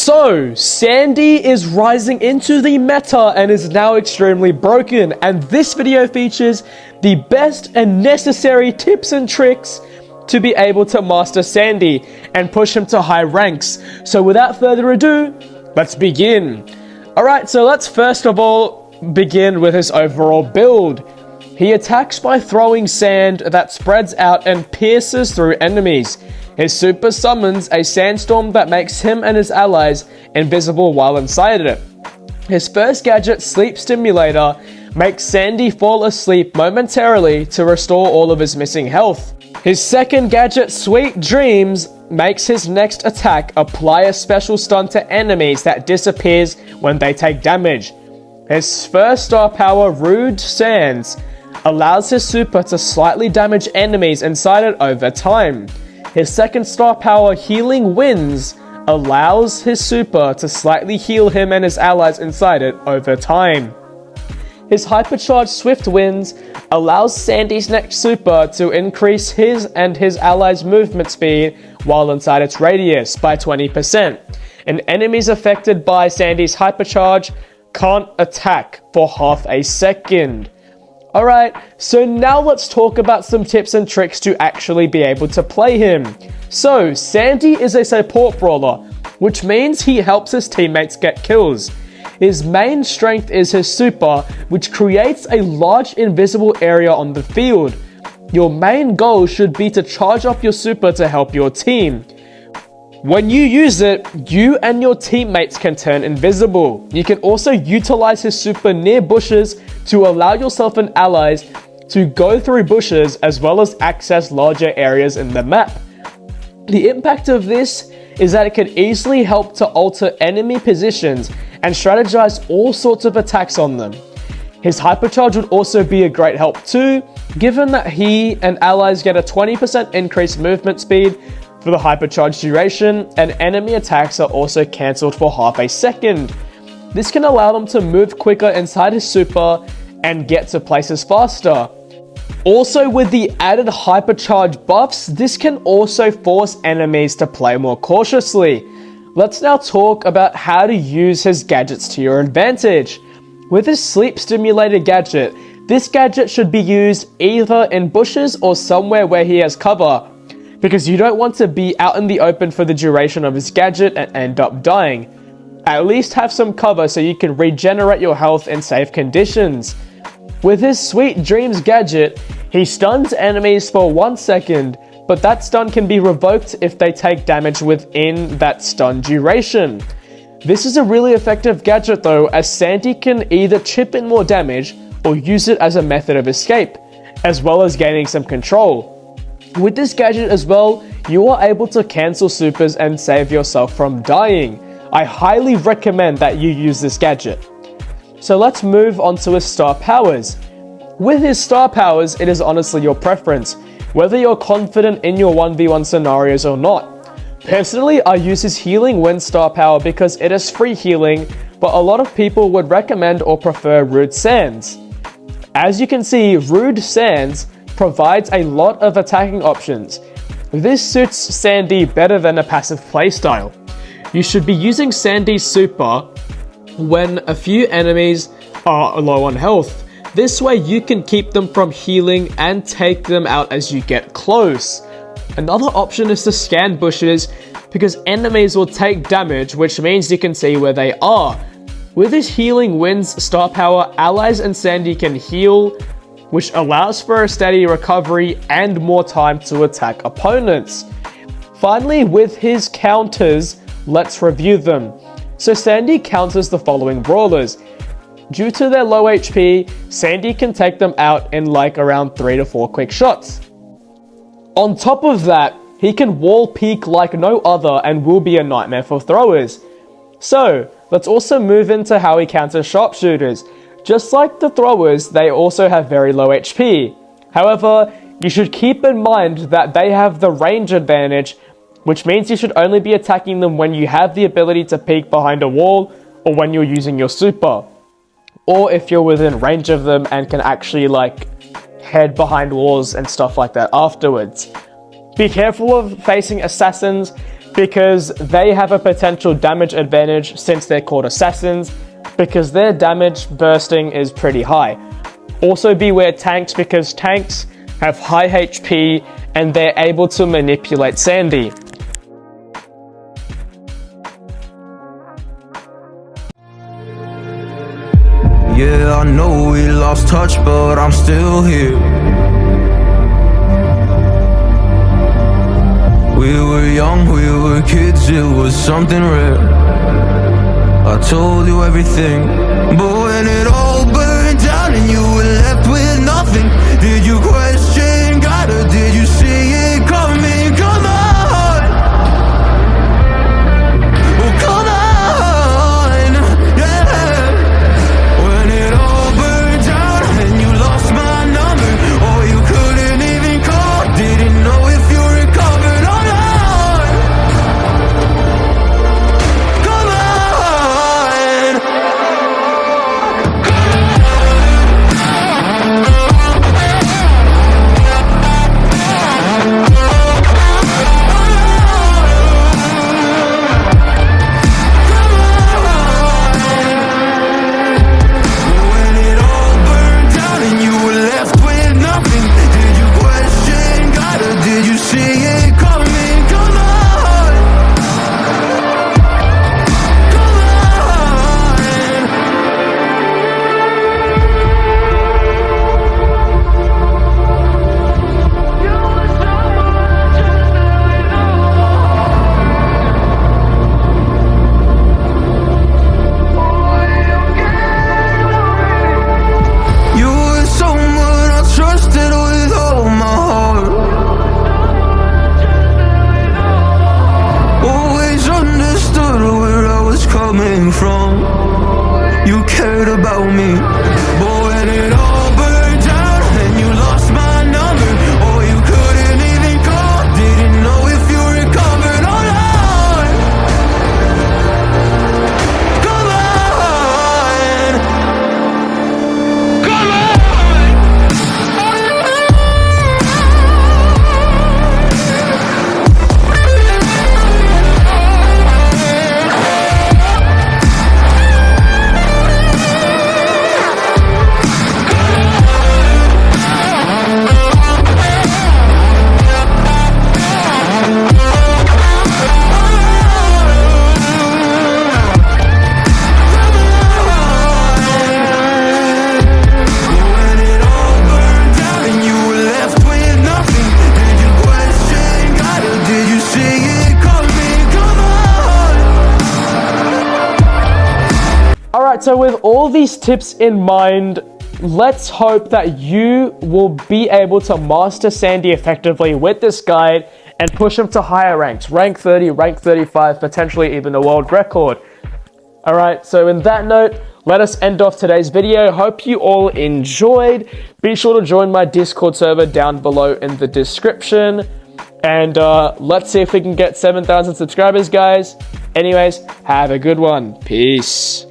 So, Sandy is rising into the meta and is now extremely broken, and this video features the best and necessary tips and tricks to be able to master Sandy and push him to high ranks. So without further ado, let's begin. Alright, so let's first of all begin with his overall build. He attacks by throwing sand that spreads out and pierces through enemies. His super summons a sandstorm that makes him and his allies invisible while inside it. His first gadget, Sleep Stimulator, makes Sandy fall asleep momentarily to restore all of his missing health. His second gadget, Sweet Dreams, makes his next attack apply a special stun to enemies that disappears when they take damage. His first star power, Rude Sands, allows his super to slightly damage enemies inside it over time. His second star power, Healing Winds, allows his super to slightly heal him and his allies inside it over time. His hypercharged Swift Winds allows Sandy's next super to increase his and his allies' movement speed while inside its radius by 20%. And enemies affected by Sandy's hypercharge can't attack for half a second. Alright, so now let's talk about some tips and tricks to actually be able to play him. So, Sandy is a support brawler, which means he helps his teammates get kills. His main strength is his super, which creates a large invisible area on the field. Your main goal should be to charge up your super to help your team. When you use it, you and your teammates can turn invisible. You can also utilize his super near bushes to allow yourself and allies to go through bushes as well as access larger areas in the map. The impact of this is that it can easily help to alter enemy positions and strategize all sorts of attacks on them. His hypercharge would also be a great help too, given that he and allies get a 20% increased movement speed for the hypercharge duration, and enemy attacks are also cancelled for half a second. This can allow them to move quicker inside his super and get to places faster. Also, with the added hypercharge buffs, this can also force enemies to play more cautiously. Let's now talk about how to use his gadgets to your advantage. With his Sleep Stimulator gadget, this gadget should be used either in bushes or somewhere where he has cover, because you don't want to be out in the open for the duration of his gadget and end up dying. At least have some cover so you can regenerate your health in safe conditions. With his Sweet Dreams gadget, he stuns enemies for 1 second, but that stun can be revoked if they take damage within that stun duration. This is a really effective gadget though, as Sandy can either chip in more damage or use it as a method of escape, as well as gaining some control. With this gadget as well, you are able to cancel supers and save yourself from dying. I highly recommend that you use this gadget. So let's move on to his star powers. With his star powers, it is honestly your preference, whether you're confident in your 1v1 scenarios or not. Personally, I use his Healing Wind star power because it is free healing, but a lot of people would recommend or prefer Rude Sands. As you can see, Rude Sands provides a lot of attacking options. This suits Sandy better than a passive playstyle. You should be using Sandy's super when a few enemies are low on health. This way you can keep them from healing and take them out as you get close. Another option is to scan bushes, because enemies will take damage, which means you can see where they are. With his Healing Winds star power, allies and Sandy can heal, which allows for a steady recovery and more time to attack opponents. Finally, with his counters, let's review them. So Sandy counters the following brawlers. Due to their low HP, Sandy can take them out in like around 3 to 4 quick shots. On top of that, he can wall peek like no other and will be a nightmare for throwers. So, let's also move into how he counters sharpshooters. Just like the throwers, they also have very low HP. However, you should keep in mind that they have the range advantage, which means you should only be attacking them when you have the ability to peek behind a wall or when you're using your super. Or if you're within range of them and can actually like head behind walls and stuff like that afterwards. Be careful of facing assassins, because they have a potential damage advantage since they're called assassins, because their damage bursting is pretty high. Also beware tanks, because tanks have high HP and they're able to manipulate Sandy. Yeah, I know we lost touch, but I'm still here. We were young, we were kids, it was something rare. I told you everything, but when it all burned down and you were left with nothing, did you question God or did you see it coming? Come on, oh come on, yeah. When it all burned down and you lost my number, or you couldn't even call, didn't know if you recovered or not. Come on, when it all burned down and you were left with nothing, did you question God or did you see it coming? Come on, come on. You were someone I trusted with all my heart. Always understood where I was coming from. You cared about me, but when it all burned down and you lost my number, or you couldn't even call, didn't know if you recovered or not. Come on, come on. When it all burned down and you were left with nothing, did you question God or did you see it coming? Come on. Alright, so with all these tips in mind, let's hope that you will be able to master Sandy effectively with this guide and push him to higher ranks, rank 30, rank 35, potentially even a world record. Alright, so in that note, let us end off today's video. Hope you all enjoyed. Be sure to join my Discord server down below in the description. And let's see if we can get 7,000 subscribers, guys. Anyways, have a good one. Peace.